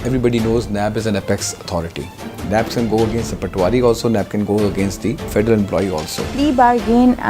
Everybody knows NAB is an apex authority. NAB can go against the Patwari also, NAB can go against the federal employee also. Plea bargain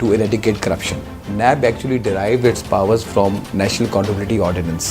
to eradicate corruption. NAB actually derived its powers from National Accountability Ordinance.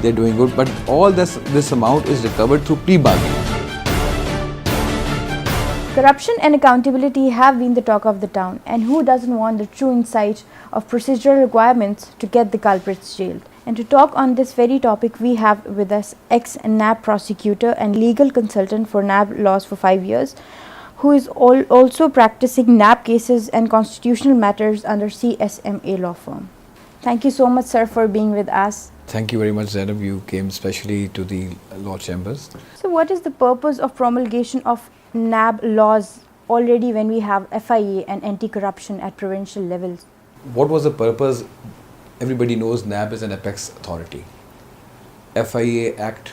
They're doing good, but all this amount is recovered through plea bargaining. Corruption and accountability have been the talk of the town, and who doesn't want the true insight of procedural requirements to get the culprits jailed? And to talk on this very topic, we have with us ex-NAB prosecutor and legal consultant for NAB laws for 5 years, who is also practicing NAB cases and constitutional matters under CSMA law firm. Thank you so much, sir, for being with us. Thank you very much, Zainab. You came specially to the law chambers. So what is the purpose of promulgation of NAB laws already when we have FIA and anti-corruption at provincial levels? What was the purpose? Everybody knows NAB is an apex authority. FIA Act,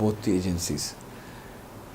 both the agencies?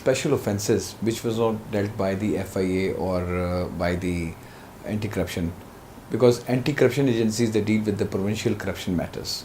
special offences which was not dealt by the FIA or by the anti-corruption, because anti-corruption agencies they deal with the provincial corruption matters.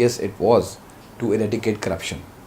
yes, it was to eradicate corruption.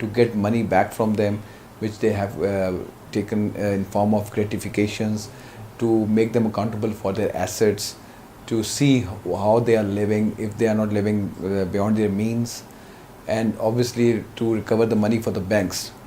to get money back from them which they have taken in form of gratifications, to make them accountable for their assets, to see how they are living, if they are not living beyond their means, and obviously to recover the money for the banks.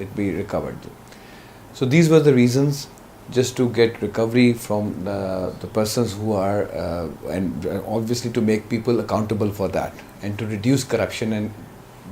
it be recovered. So these were the reasons, just to get recovery from the persons who are and obviously to make people accountable for that, and to reduce corruption, and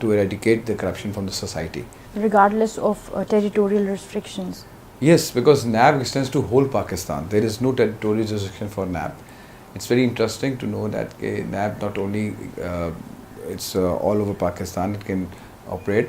to eradicate the corruption from the society. Regardless of territorial restrictions. Yes, because NAB extends to whole Pakistan. There is no territorial restriction for NAB. It's very interesting to know that NAB not only it's all over Pakistan, it can operate.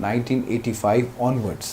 1985 onwards,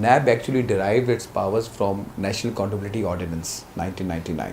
NAB actually derived its powers from National Accountability Ordinance 1999.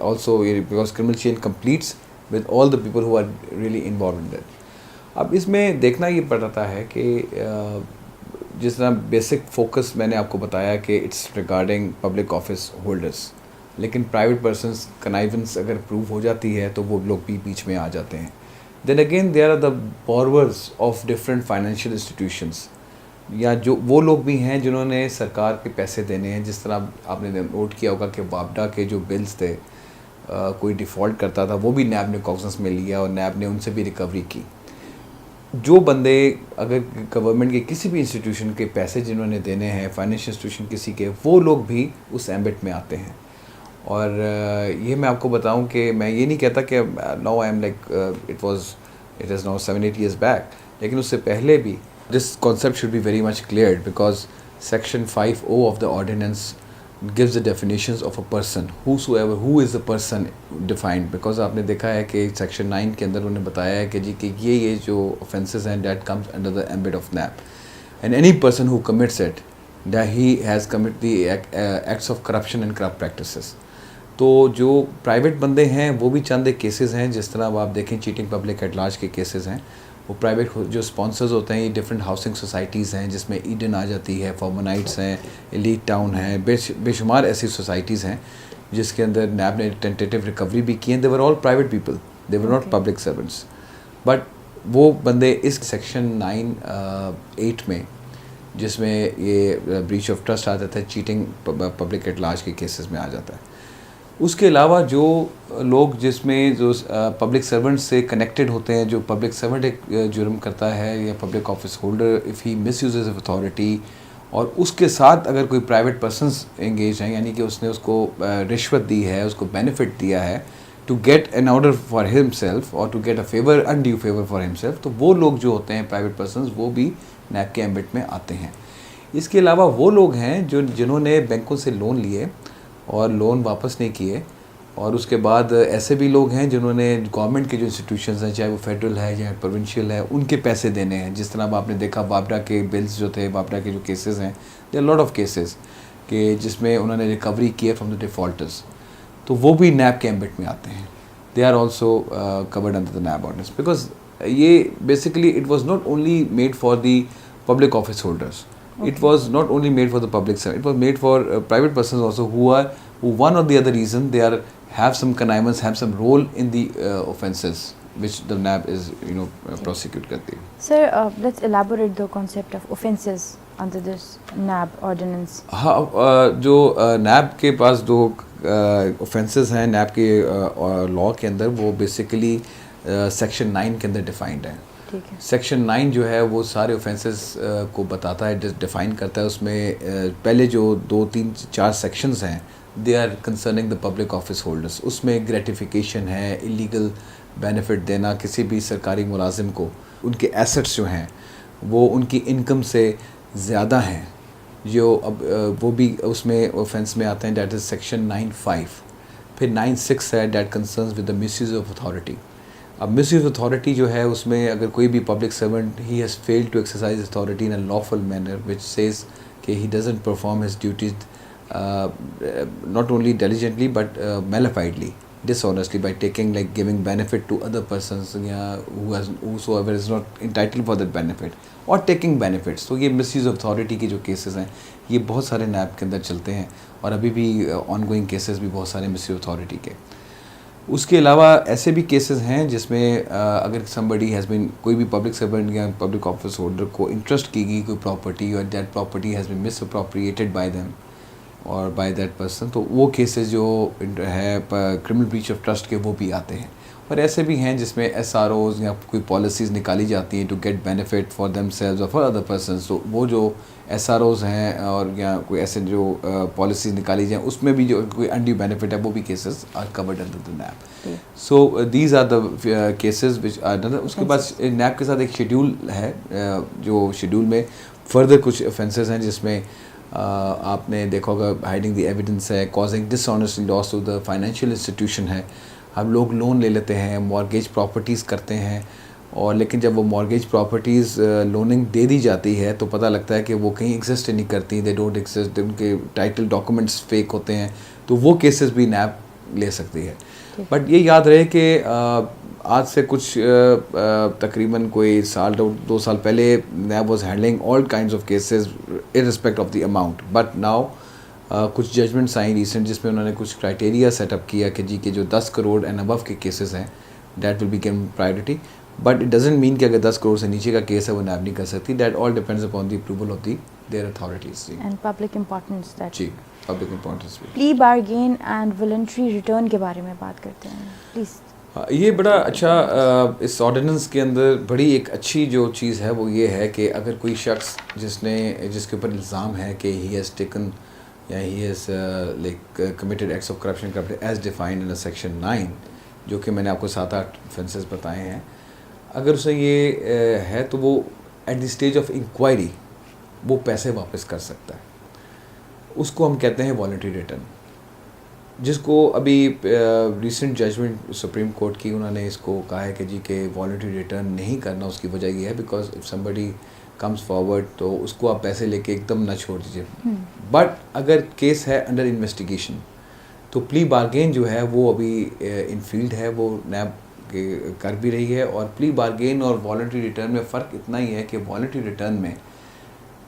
also because criminal chain completes with all the people who are really involved in that. اب اس میں دیکھنا یہ پڑتا ہے کہ جس طرح basic focus میں نے آپ کو بتایا کہ it's regarding public office holders, لیکن پرائیویٹ پرسنس کنائونس اگر پروو ہو جاتی ہے تو وہ لوگ بھی بیچ میں آ جاتے ہیں. Then again they are the borrowers of different financial institutions, یا جو وہ لوگ بھی ہیں جنہوں نے سرکار کے پیسے دینے ہیں. جس طرح آپ نے نوٹ کیا ہوگا کہ وابڈا کے جو بلز تھے، کوئی ڈیفالٹ کرتا تھا وہ بھی نیب نے کاغذ میں لیا اور نیب نے ان سے بھی ریکوری کی. جو بندے اگر گورنمنٹ کے کسی بھی انسٹیٹیوشن کے پیسے جنہوں نے دینے ہیں، فائنینشیل انسٹیٹیوشن کسی کے، وہ لوگ بھی اس ایمبٹ میں آتے ہیں. اور یہ میں آپ کو بتاؤں کہ میں یہ نہیں کہتا کہ no I am like it is now 7-8 years back, لیکن اس سے پہلے بھی this concept should be very much cleared because section 5O of the ordinance gives the definitions of a person, whosoever, who is the person defined, because آپ نے دیکھا ہے کہ سیکشن 9 کے اندر انہوں نے بتایا ہے کہ جی کہ یہ جو offences ہیں that comes under the ambit of NAP, and any person who commits it that he has committed the acts of corruption and corrupt practices. تو جو پرائیویٹ بندے ہیں وہ بھی چند ایک کیسز ہیں، جس طرح آپ دیکھیں چیٹنگ پبلک ایٹ لارج کے کیسز ہیں. وہ پرائیویٹ جو اسپانسرز ہوتے ہیں، یہ ڈفرینٹ ہاؤسنگ سوسائٹیز ہیں جس میں ایڈن آ جاتی ہے، فارمونائٹس ہیں، ایلیٹ ٹاؤن ہیں، بے شمار ایسی سوسائٹیز ہیں جس کے اندر نیب نے ٹینٹیٹیو ریکوری بھی کی ہیں. They were all private people, they were not public servants. But وہ بندے اس سیکشن 9(8) میں، جس میں یہ بریچ آف ٹرسٹ آ جاتا ہے، چیٹنگ پبلک ایٹ لارج کے کیسز میں آ جاتا ہے. اس کے علاوہ جو لوگ جس میں جو پبلک سرونٹ سے کنیکٹڈ ہوتے ہیں، جو پبلک سرونٹ ایک جرم کرتا ہے یا public office holder if he miss uses of authority, اور اس کے ساتھ اگر کوئی پرائیویٹ پرسنس انگیج ہیں، یعنی کہ اس نے اس کو رشوت دی ہے، اس کو بینیفٹ دیا ہے to get an order for himself اور to get a favour, undue favour for himself, تو وہ لوگ جو ہوتے ہیں پرائیویٹ پرسنس وہ بھی نیب کے ایمبٹ میں آتے ہیں. اس کے علاوہ وہ لوگ ہیں جنہوں نے بینکوں سے لون لیے اور لون واپس نہیں کیے، اور اس کے بعد ایسے بھی لوگ ہیں جنہوں نے گورنمنٹ کے جو انسٹیٹیوشنز ہیں، چاہے وہ فیڈرل ہے یا پروونشیل ہے، ان کے پیسے دینے ہیں. جس طرح آپ نے دیکھا وابڈا کے بلز جو تھے، وابڈا کے جو کیسز ہیں، دیر لاٹ آف کیسز کہ جس میں انہوں نے ریکوری کی ہے فرام دا ڈیفالٹرز، تو وہ بھی نیب کے ایمبٹ میں آتے ہیں. They are also covered under the NAB ordinance because یہ basically it was not only made for the public office holders. It was not only made for the public sector, it was made for private persons also who one or the other reason they have some connivance, have some role in the offences which the NAB is prosecute karti hai. Sir, let's elaborate the concept of offences under this NAB ordinance. جو NAB کے پاس جو offences ہیں NAB کے law کے اندر، وہ basically section 9 کے اندر defined ہیں. Section 9 جو ہے وہ سارے اوفینسز کو بتاتا ہے، ڈیفائن کرتا ہے. اس میں پہلے جو 2-3-4 سیکشنز ہیں they are concerning the public office holders. اس میں گریٹیفیکیشن ہے، ایلیگل بینیفٹ دینا کسی بھی سرکاری ملازم کو، ان کے ایسٹس جو ہیں وہ ان کی انکم سے زیادہ ہیں، جو اب وہ بھی اس میں اوفینس میں آتے ہیں. That is section 9(5). پھر 9(6) ہے، that concerns with the miss use of authority. اب مس یوز اتھارٹی جو ہے اس میں اگر کوئی بھی public servant he has failed to exercise authority in a lawful manner which says کہ he doesn't perform his duties not only diligently but malafidely, dishonestly by taking like giving benefit to other persons whosoever is not entitled for that benefit or taking benefits. تو یہ مس use of authority کے جو cases ہیں یہ بہت سارے NAB کے اندر چلتے ہیں، اور ابھی بھی آن گوئنگ کیسز بھی بہت سارے مس یوز اتھارٹی کے. اس کے علاوہ ایسے بھی کیسز ہیں جس میں اگر somebody has been، کوئی بھی پبلک سرونٹ یا پبلک آفس ہولڈر کو انٹرسٹ کی گئی کوئی پراپرٹی اور that property has been miss appropriated by them اور بائی دیٹ پرسن، تو وہ کیسز جو ہے کرمنل بریچ آف ٹرسٹ کے وہ بھی آتے ہیں. اور ایسے بھی ہیں جس میں ایس آر اوز یا کوئی پالیسیز نکالی جاتی ہیں to get benefit for themselves اور فار ادر پرسنس. تو وہ جو ایس آر اوز ہیں اور یا کوئی ایسے جو پالیسیز نکالی جائیں اس میں بھی جو کوئی انڈیو بینیفٹ ہے وہ بھی cases are covered under the NAB. So these are the cases which are done. اس کے بعد نیب کے ساتھ ایک شیڈول ہے، جو شیڈول میں فردر کچھ اوفینسز ہیں جس میں آپ نے دیکھا ہوگا ہائڈنگ دی ایویڈنس ہے، causing dishonest loss to the financial institution ہے. ہم لوگ لون لے لیتے ہیں، مارگیج پراپرٹیز کرتے ہیں، اور لیکن جب وہ مارگیج پراپرٹیز لوننگ دے دی جاتی ہے تو پتہ لگتا ہے کہ وہ کہیں ایگزسٹ نہیں کرتی، دے ڈونٹ ایگزسٹ، ان کے ٹائٹل ڈاکومنٹس فیک ہوتے ہیں. تو وہ کیسز بھی نیب لے سکتی ہے. بٹ یہ یاد رہے کہ آج سے کچھ تقریباً کوئی سال 2 سال پہلے NAB was handling all kinds of cases irrespect of the amount. But now کچھ ججمنٹس آئیں ریسنٹ جس میں انہوں نے کچھ کرائٹیریا سیٹ اپ کیا کہ جی کہ جو 10 کروڑ اینڈ ابو کے کیسز ہیں that will be given priority. But it doesn't mean کہ اگر 10 کروڑ سے نیچے کا کیس ہے وہ نیب نہیں کر سکتی. That all depends upon the approval of the their authorities. And public importance that. جی public importance. Plea bargain and voluntary return کے بارے میں بات کرتے ہیں پلیز. یہ بڑا اچھا اس آرڈیننس کے اندر بڑی ایک اچھی جو چیز ہے وہ یہ ہے کہ اگر کوئی شخص جس کے اوپر الزام ہے کہ ہی ہیز ٹیکن یا he has like committed acts of corruption as defined in section 9 جو کہ میں نے آپ کو 7-8 offences بتائے ہیں, اگر اسے یہ ہے تو وہ at the stage of inquiry وہ پیسے واپس کر سکتا ہے. اس کو ہم کہتے ہیں والنٹری ریٹرن, جس کو ابھی ریسنٹ ججمنٹ سپریم کورٹ کی انہوں نے اس کو کہا ہے کہ جی کہ والنٹری ریٹرن نہیں کرنا. اس کی وجہ یہ ہے because if somebody comes forward تو اس کو آپ پیسے لے کے ایک دم نہ چھوڑ دیجیے. بٹ اگر کیس ہے انڈر انویسٹیگیشن تو پلی بارگین جو ہے وہ ابھی ان فیلڈ ہے, وہ نیب کر بھی رہی ہے. اور پلی بارگین اور والنٹری ریٹرن میں فرق اتنا ہی ہے کہ والنٹری ریٹرن میں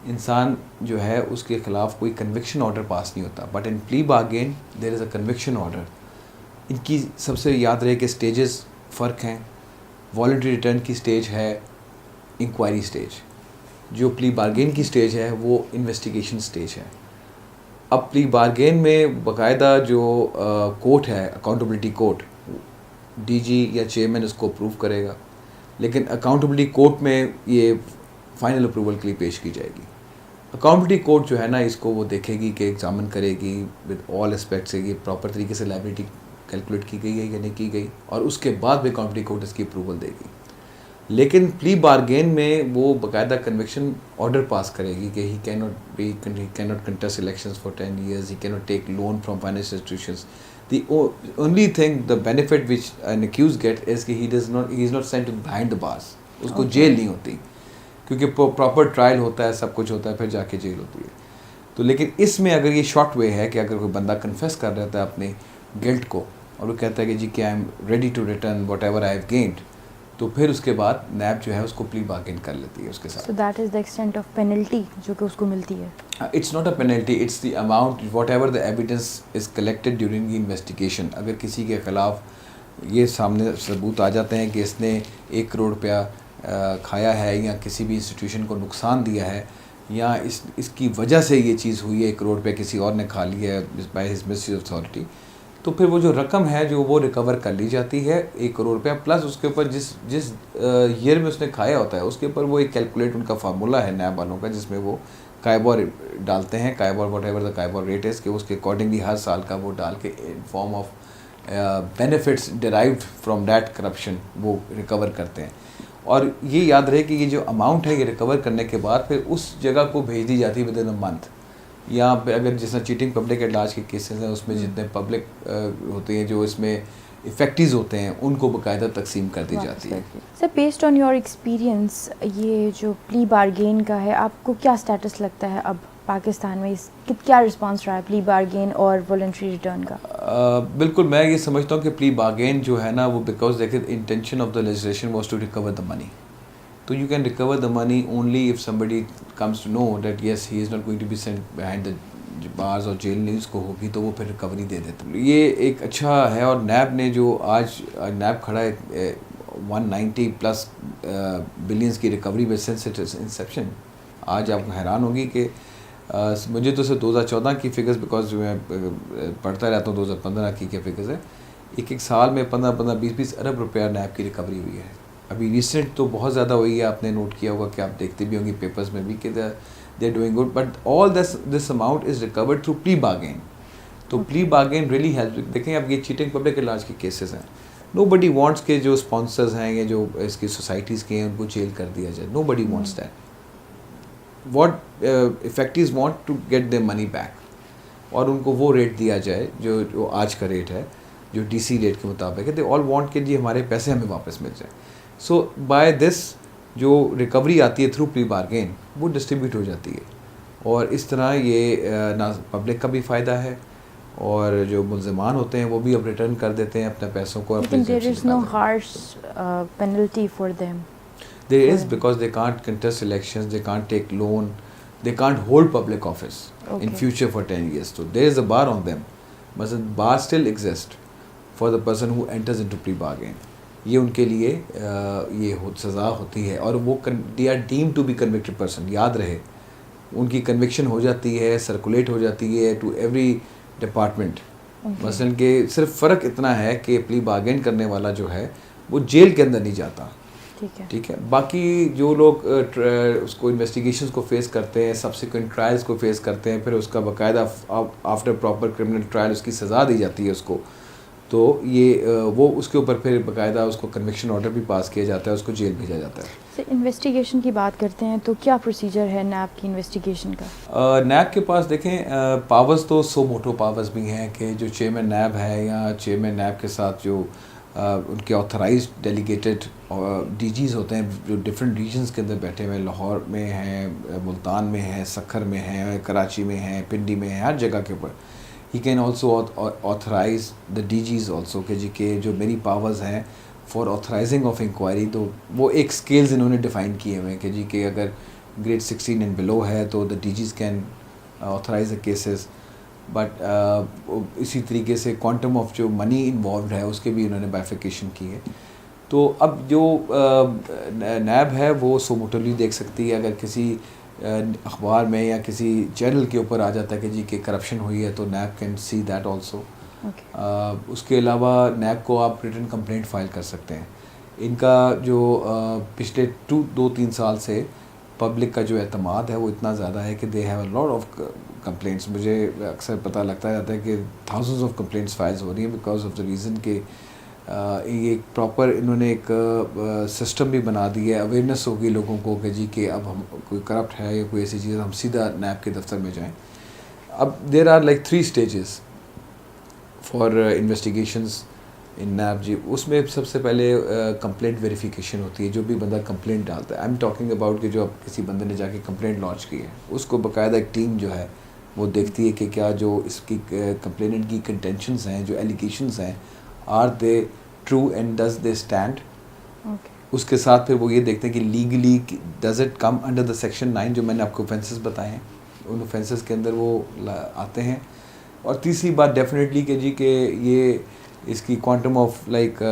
انسان جو ہے اس کے خلاف کوئی کنوکشن آرڈر پاس نہیں ہوتا. بٹ ان پلی بارگین دیر از اے کنوکشن آرڈر. ان کی سب سے یاد رہے کہ اسٹیجز فرق ہیں. والنٹری ریٹرن کی اسٹیج ہے انکوائری اسٹیج, جو پلی بارگین کی اسٹیج ہے وہ انویسٹیگیشن اسٹیج ہے. اب پلی بارگین میں باقاعدہ جو کورٹ ہے اکاؤنٹیبلٹی کورٹ, ڈی جی یا چیئرمین اس کو اپروو کرے گا, لیکن اکاؤنٹیبلٹی کورٹ میں یہ فائنل اپروول کے لیے پیش کی جائے گی. اکاؤنٹیبلٹی کورٹ جو ہے نا اس کو وہ دیکھے گی کہ ایگزامن کرے گی ود آل اسپیکٹس یہ پراپر طریقے سے لائبلٹی کیلکولیٹ کی گئی ہے یا نہیں کی گئی, اور اس کے بعد بھی اکاؤنٹیبلٹی کورٹ اس کی اپروول دے گی. لیکن پلی بارگین میں وہ باقاعدہ کنوکشن آرڈر پاس کرے گی کہ he can not contest elections for 10 years, he can not take loan from financial institutions. The only thing the benefit which an accused get is کہ he is not sent behind the bars. اس کو jail نہیں ہوتی کیونکہ proper trial ہوتا ہے, سب کچھ ہوتا ہے, پھر جا کے جیل ہوتی ہے. تو لیکن اس میں اگر یہ شارٹ وے ہے کہ اگر کوئی بندہ کنفیس کر رہتا ہے اپنے گلٹ کو اور وہ کہتا ہے کہ جی کہ I am ready to return whatever I have gained, تو پھر اس کے بعد نیب جو ہے اس کو پلی بارگین کر لیتی ہے اس کے ساتھ. So that is the extent of penalty جو کہ اس کو ملتی ہے. It's not a penalty, it's the amount, whatever the evidence is collected during the investigation. اگر کسی کے خلاف یہ سامنے ثبوت آ جاتے ہیں کہ اس نے 1 کروڑ روپیہ کھایا ہے یا کسی بھی انسٹیٹیوشن کو نقصان دیا ہے یا اس کی وجہ سے یہ چیز ہوئی ہے, 1 کروڑ روپیہ کسی اور نے کھا لیا ہے by his miss use authority, تو پھر وہ جو رقم ہے جو وہ ریکور کر لی جاتی ہے 1 کروڑ روپیہ پلس اس کے اوپر جس ایئر میں اس نے کھایا ہوتا ہے اس کے اوپر وہ ایک کیلکولیٹ ان کا فارمولہ ہے نیب والوں کا جس میں وہ کائبور ڈالتے ہیں, کائبور what ever the کائبور rate is, کہ اس کے اکارڈنگلی ہر سال کا وہ ڈال کے in form of benefits derived from that corruption وہ ریکور کرتے ہیں. اور یہ یاد رہے کہ یہ جو اماؤنٹ ہے یہ ریکور کرنے کے بعد پھر اس جگہ کو بھیج دی جاتی ہے ود ان اے منتھ. یا اگر جس طرح چیٹنگ پبلک ایٹ لارج کے کیسز ہیں اس میں جتنے پبلک ہوتے ہیں جو اس میں افیکٹیز ہوتے ہیں ان کو باقاعدہ تقسیم کر دی جاتی ہے. سر بیسڈ آن یور ایکسپیرینس یہ جو پلی بارگین کا ہے آپ کو کیا اسٹیٹس لگتا ہے اب پاکستان میں, اس کیا رسپانس رہا ہے پلی بارگین اور والنٹری ریٹرن کا؟ بالکل میں یہ سمجھتا ہوں کہ پلی بارگین جو ہے نا وہ بیکاز دیکھیں intention of the legislation was to recover the money. So you can recover the money only if somebody comes to know that yes he is not going to be sent behind the bars or jail, نہیں اس کو ہوگی تو وہ پھر recovery دے دیتے. یہ ایک اچھا ہے. اور نیب نے جو آج نیب کھڑا ہے 190+ بلینس کی ریکوری میں سنس اٹس انسیپشن. آج آپ حیران ہوگی کہ مجھے تو صرف 2014 کی فگرز بیکاز میں پڑھتا رہتا ہوں 2015 کی کیا فگرز ہے, ایک سال میں 15-20 ارب روپیہ نیب کی ریکوری ہوئی ہے. ابھی ریسنٹ تو بہت زیادہ ہوئی ہے, آپ نے نوٹ کیا ہوگا کہ آپ دیکھتے بھی ہوں گے پیپرز میں بھی کہ they are doing good, but all this amount is recovered through plea bargain. تو پلی بارگین ریئلی ہیلپ. دیکھیں اب یہ چیٹنگ پبلک کے لارج کے کیسز ہیں, نو بڈی وانٹس کے جو اسپانسرز ہیں یا جو اس کی سوسائٹیز کے ہیں ان کو جیل کر دیا جائے. Nobody wants that. What affectees want to get their money back, اور ان کو وہ ریٹ دیا جائے جو آج کا ریٹ ہے جو ڈی سی ریٹ کے مطابق ہے. دے آل وانٹ کہ جی ہمارے پیسے ہمیں واپس مل جائیں. سو بائی دس جو ریکوری آتی ہے تھرو پلی بارگین وہ ڈسٹریبیوٹ ہو جاتی ہے, اور اس طرح یہ نہ پبلک کا بھی فائدہ ہے اور جو ملزمان ہوتے ہیں وہ بھی اب ریٹرن کر دیتے ہیں اپنے پیسوں کو. لیکن there is no harsh penalty for them. There is, because they can't contest elections, they can't take loan, they can't hold public office in future for 10 years. So there is a bar on them. But the bar still exists for the person who enters into plea bargain. یہ ان کے لیے یہ سزا ہوتی ہے, اور وہ they are deemed to be convicted person. یاد رہے, ان کی کنوکشن ہو جاتی ہے, سرکولیٹ ہو جاتی ہے ٹو ایوری ڈپارٹمنٹ. مثلاً کہ صرف فرق اتنا ہے کہ پلی بارگین کرنے والا جو ہے وہ جیل کے اندر نہیں جاتا, ٹھیک ہے. باقی جو لوگ اس کو انویسٹیگیشنز کو فیس کرتے ہیں, سبسیکوینٹ ٹرائلز کو فیس کرتے ہیں, پھر اس کا باقاعدہ آفٹر پراپر کرمنل ٹرائل اس کی سزا دی جاتی ہے اس کو, تو یہ وہ اس کے اوپر پھر باقاعدہ اس کو کنوکشن آرڈر بھی پاس کیا جاتا ہے, اس کو جیل بھیجا جاتا ہے. انویسٹیگیشن کی بات کرتے ہیں تو کیا پروسیجر ہے نیب کی انویسٹیگیشن کا؟ نیب کے پاس دیکھیں پاورز تو سو موٹو پاورز بھی ہیں کہ جو چیئرمین نیب ہے یا چیئرمین نیب کے ساتھ جو ان کے آتھرائزڈ ڈیلیگیٹڈ ڈی جیز ہوتے ہیں جو ڈفرینٹ ریجنز کے اندر بیٹھے ہوئے ہیں, لاہور میں ہیں, ملتان میں ہیں, سکھر میں ہیں, کراچی میں ہیں, پنڈی میں ہیں, ہر جگہ کے اوپر. He can also authorise the D Gs also کہ جی کہ جو میری پاورز ہیں فار آتھرائزنگ آف انکوائری, تو وہ ایک اسکیلز انہوں نے ڈیفائن کیے ہوئے ہیں کہ جی کہ اگر گریڈ 16 اینڈ بلو ہے تو the D Gs can authorise the cases. But اسی طریقے سے کوانٹم آف جو منی انوالوڈ ہے اس کے بھی انہوں نے بائفیکیشن کی ہے. تو اب جو نیب ہے وہ سو موٹولی دیکھ سکتی ہے, اگر کسی اخبار میں یا کسی چینل کے اوپر آ جاتا ہے کہ جی کہ کرپشن ہوئی ہے تو NAB can see that also. اس کے علاوہ نیب کو آپ ریٹن کمپلینٹ فائل کر سکتے ہیں. ان کا جو پچھلے 2-3 سال سے پبلک کا جو اعتماد ہے وہ اتنا زیادہ ہے کہ they have a lot of complaints. مجھے اکثر پتہ لگتا جاتا ہے کہ تھاؤزنڈز آف کمپلینٹس فائلز ہو رہی ہیں بیکاز آف دا ریزن کہ یہ پراپر انہوں نے ایک سسٹم بھی بنا دی ہے, اویئرنیس ہوگی لوگوں کو کہ جی کہ اب ہم کوئی کرپٹ ہے یا کوئی ایسی چیز ہم سیدھا نیب کے دفتر میں جائیں. اب there are like 3 stages for investigations in NAB. جی اس میں سب سے پہلے کمپلینٹ ویریفیکیشن ہوتی ہے. جو بھی بندہ کمپلینٹ ڈالتا ہے, آئی ایم ٹاکنگ اباؤٹ کہ جو اب کسی بندے نے جا کے کمپلینٹ لانچ کی ہے اس کو باقاعدہ ایک ٹیم جو ہے وہ دیکھتی ہے کہ کیا جو اس کی کمپلیننٹ کی کنٹینشنز ہیں, جو ایلیگیشنز ہیں, are they true and does they stand. اس کے ساتھ پھر وہ یہ دیکھتے ہیں کہ legally does it come under the section 9 جو میں نے آپ کو اوفینسز بتائے ہیں, ان اوفینسز کے اندر وہ آتے ہیں. اور تیسری بات ڈیفینیٹلی کہ جی کہ یہ اس کی کوانٹم آف لائک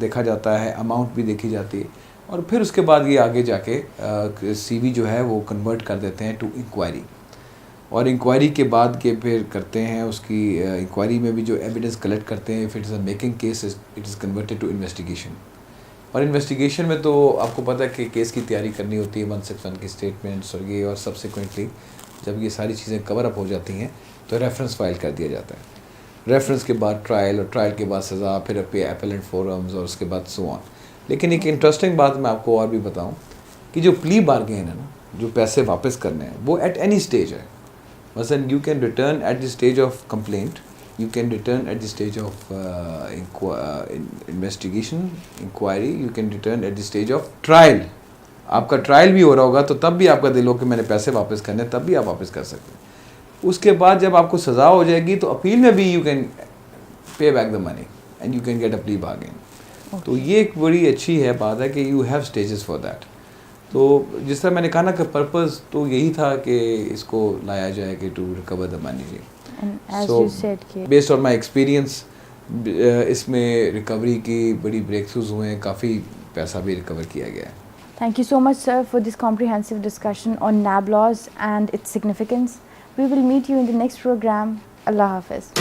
دیکھا جاتا ہے, اماؤنٹ بھی دیکھی جاتی ہے, اور پھر اس کے بعد یہ آگے جا کے سی وی جو ہے وہ کنورٹ کر دیتے ہیں ٹو انکوائری. اور انکوائری کے بعد کے پھر کرتے ہیں اس کی انکوائری میں بھی جو ایویڈنس کلیکٹ کرتے ہیں, if it is a making case it is converted to investigation. اور انویسٹیگیشن میں تو آپ کو پتہ ہے کہ کیس کی تیاری کرنی ہوتی ہے, 161 کی اسٹیٹمنٹس اور یہ, اور سبسیکوینٹلی جب یہ ساری چیزیں کور اپ ہو جاتی ہیں تو ریفرنس فائل کر دیا جاتا ہے. ریفرنس کے بعد ٹرائل, اور ٹرائل کے بعد سزا, پھر اپیلنٹ فورمز, اور اس کے بعد سو آن. لیکن ایک انٹرسٹنگ بات میں آپ کو اور بھی بتاؤں کہ جو پلی بارگین ہے نا, جو پیسے واپس کرنے ہیں وہ ایٹ اینی اسٹیج ہے. مثلاً you can return at the stage of complaint, you can return at the stage of investigation inquiry, you can return at the stage of trial. آپ کا ٹرائل بھی ہو رہا ہوگا تو تب بھی آپ کا دل ہو کہ میں نے پیسے واپس کرنے, تب بھی آپ واپس کر سکتے ہیں. اس کے بعد جب آپ کو سزا ہو جائے گی تو اپیل میں بھی you can pay back the money and you can get a plea bargain. تو یہ ایک بڑی اچھی ہے بات ہے کہ you have stages for that. تو جس طرح میں نے کہا نا کہ پرپز تو یہی تھا کہ اس کو لایا جائے کہ to recover the money. So based on my experience اس میں ریکوری کی بڑی بریک تھروز ہوئے ہیں, کافی پیسہ بھی ریکور کیا گیا ہے. Thank you so much, sir, for this comprehensive discussion on NAB laws and its significance. We will meet you in the next program. Allah Hafiz.